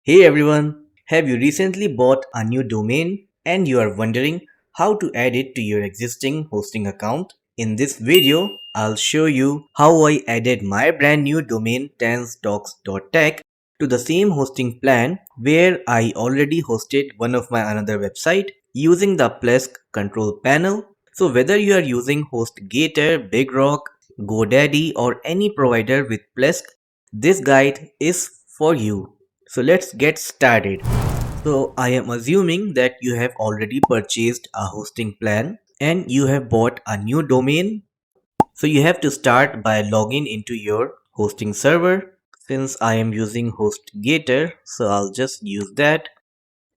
Hey everyone, have you recently bought a new domain and you are wondering how to add it to your existing hosting account? In this video, I'll show you how I added my brand new domain tansdocs.tech to the same hosting plan where I already hosted one of my another website using the Plesk control panel. So whether you are using HostGator, BigRock, GoDaddy or any provider with Plesk, this guide is for you. So let's get started. So I am assuming that you have already purchased a hosting plan and you have bought a new domain. So you have to start by logging into your hosting server. Since I am using HostGator, so I'll just use that.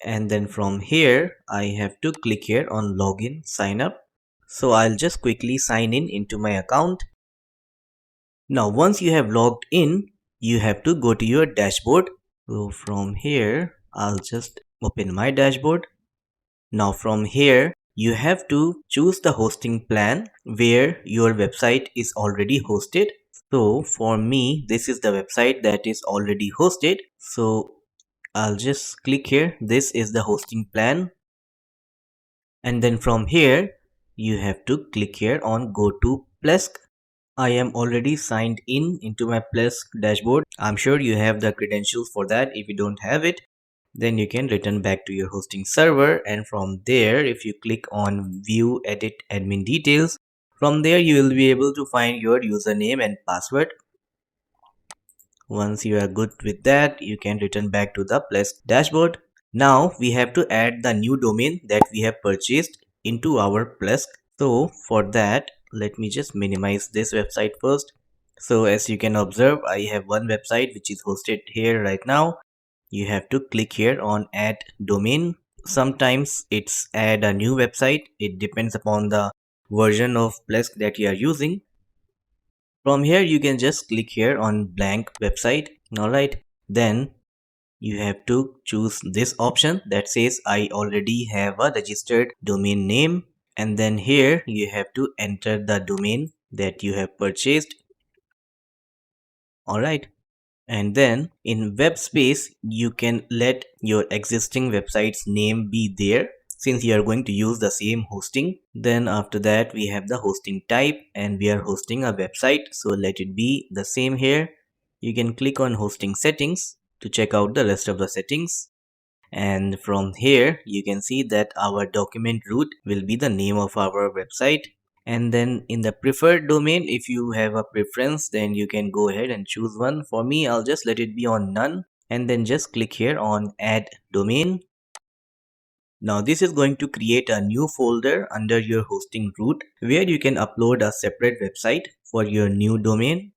And then from here, I have to click here on login, sign up. So I'll just quickly sign in into my account. Now once you have logged in, you have to go to your dashboard. So from here, I'll just open my dashboard. Now from here, you have to choose the hosting plan where your website is already hosted. So for me, this is the website that is already hosted. So I'll just click here. This is the hosting plan. And then from here, you have to click here on go to Plesk. I am already signed in into my Plesk dashboard. I'm sure you have the credentials for that. If you don't have it, then you can return back to your hosting server, and from there if you click on view edit admin details, from there you will be able to find your username and password. Once you are good with that, you can return back to the Plesk dashboard. Now we have to add the new domain that we have purchased into our Plesk. So for that, let me just minimize this website first. So as you can observe, I have one website which is hosted here right now. You have to click here on add domain. Sometimes it's add a new website. It depends upon the version of Plesk that you are using. From here you can just click here on blank website. Alright, then you have to choose this option that says I already have a registered domain name, and then here you have to enter the domain that you have purchased. Alright, and then in web space you can let your existing website's name be there since you are going to use the same hosting. Then after that we have the hosting type, and we are hosting a website, so let it be the same here. You can click on hosting settings to check out the rest of the settings, and from here you can see that our document root will be the name of our website. And then in the preferred domain, if you have a preference, then you can go ahead and choose one. For me, I'll just let it be on none, and then just click here on add domain. Now this is going to create a new folder under your hosting root where you can upload a separate website for your new domain.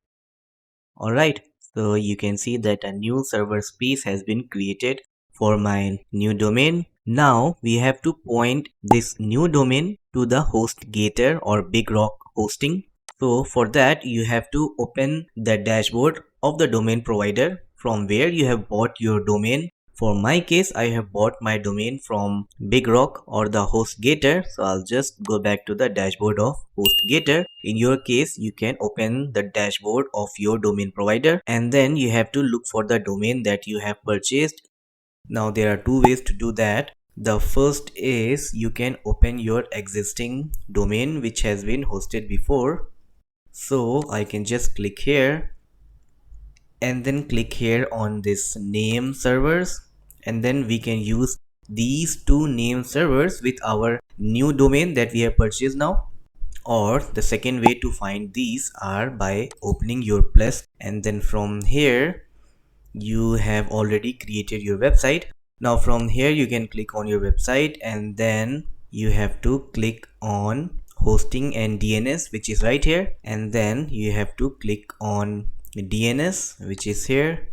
Alright, so you can see that a new server space has been created for my new domain. Now we have to point this new domain to the HostGator or BigRock hosting. So for that you have to open the dashboard of the domain provider from where you have bought your domain. For my case, I have bought my domain from BigRock or the HostGator. So I'll just go back to the dashboard of HostGator. In your case, you can open the dashboard of your domain provider, and then you have to look for the domain that you have purchased. Now there are two ways to do that. The first is you can open your existing domain which has been hosted before. So I can just click here and then click here on this name servers, and then we can use these two name servers with our new domain that we have purchased now. Or the second way to find these are by opening your Plesk, and then from here you have already created your website. Now from here you can click on your website, and then you have to click on hosting and DNS, which is right here, and then you have to click on DNS, which is here.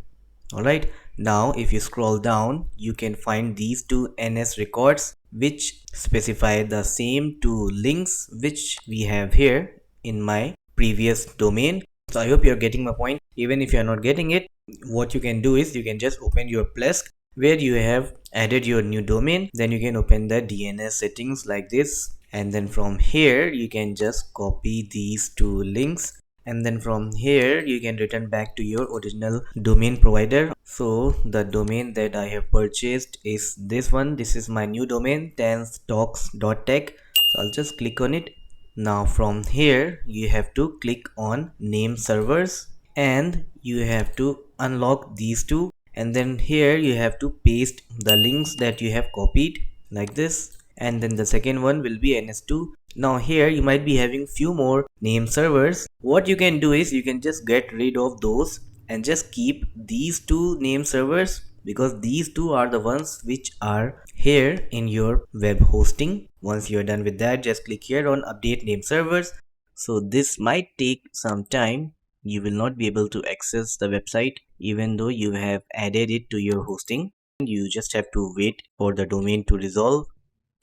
Alright, now if you scroll down you can find these two NS records which specify the same two links which we have here in my previous domain. So I hope you're getting my point. Even if you're not getting it, what you can do is you can just open your Plesk where you have added your new domain. Then you can open the DNS settings like this, and then from here you can just copy these two links and then from here you can return back to your original domain provider. So the domain that I have purchased is this one. This is my new domain, tenstalks.tech. So I'll just click on it. Now from here you have to click on name servers and you have to unlock these two, and then here you have to paste the links that you have copied like this, and then the second one will be ns2. Now here you might be having few more name servers. What you can do is you can just get rid of those and just keep these two name servers, because these two are the ones which are here in your web hosting. Once you're done with that, just click here on update name servers. So this might take some time. You will not be able to access the website even though you have added it to your hosting. You just have to wait for the domain to resolve.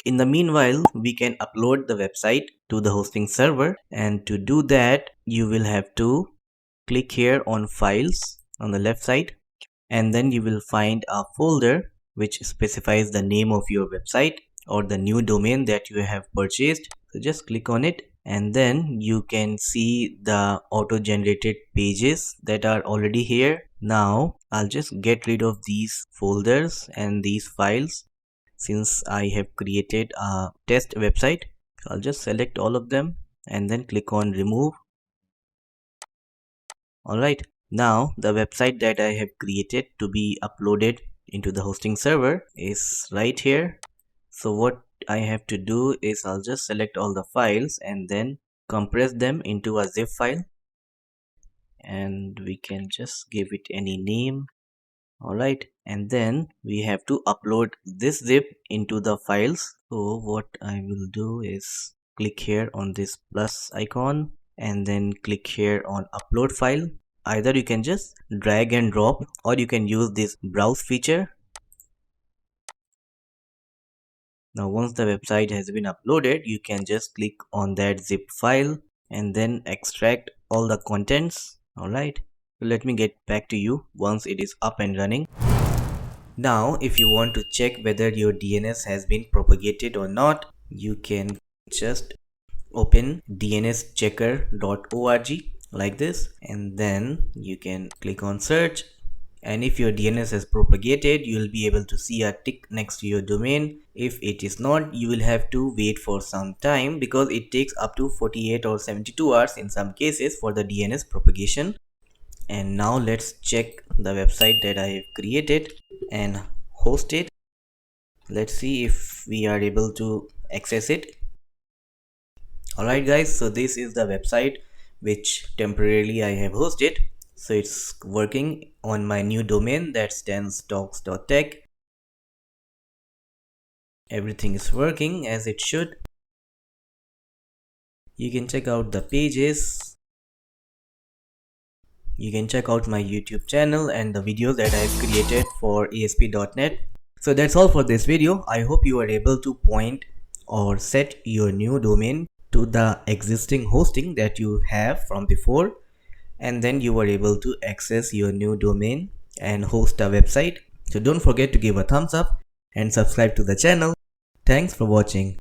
In the meanwhile, we can upload the website to the hosting server, and to do that you will have to click here on files on the left side, and then you will find a folder which specifies the name of your website or the new domain that you have purchased. So just click on it, and then you can see the auto generated pages that are already here. Now I'll just get rid of these folders and these files since I have created a test website. So I'll just select all of them and then click on remove. Alright, now the website that I have created to be uploaded into the hosting server is right here. So what I have to do is I'll just select all the files and then compress them into a zip file, and we can just give it any name. Alright, and then we have to upload this zip into the files. So what I will do is click here on this plus icon and then click here on upload file. Either you can just drag and drop, or you can use this browse feature. Now once the website has been uploaded, you can just click on that zip file and then extract all the contents. Alright, so let me get back to you once it is up and running. Now if you want to check whether your DNS has been propagated or not, you can just open dnschecker.org like this, and then you can click on search, and if your DNS is propagated, you will be able to see a tick next to your domain. If it is not, you will have to wait for some time, because it takes up to 48 or 72 hours in some cases for the DNS propagation. And now let's check the website that I have created and host it. Let's see if we are able to access it. Alright guys, so this is the website which temporarily I have hosted. So it's working on my new domain, that's tenstalks.tech. Everything is working as it should. You can check out the pages. You can check out my YouTube channel and the videos that I have created for ASP.NET. So that's all for this video. I hope you are able to point or set your new domain to the existing hosting that you have from before, and then you are able to access your new domain and host a website. So don't forget to give a thumbs up and subscribe to the channel. Thanks for watching.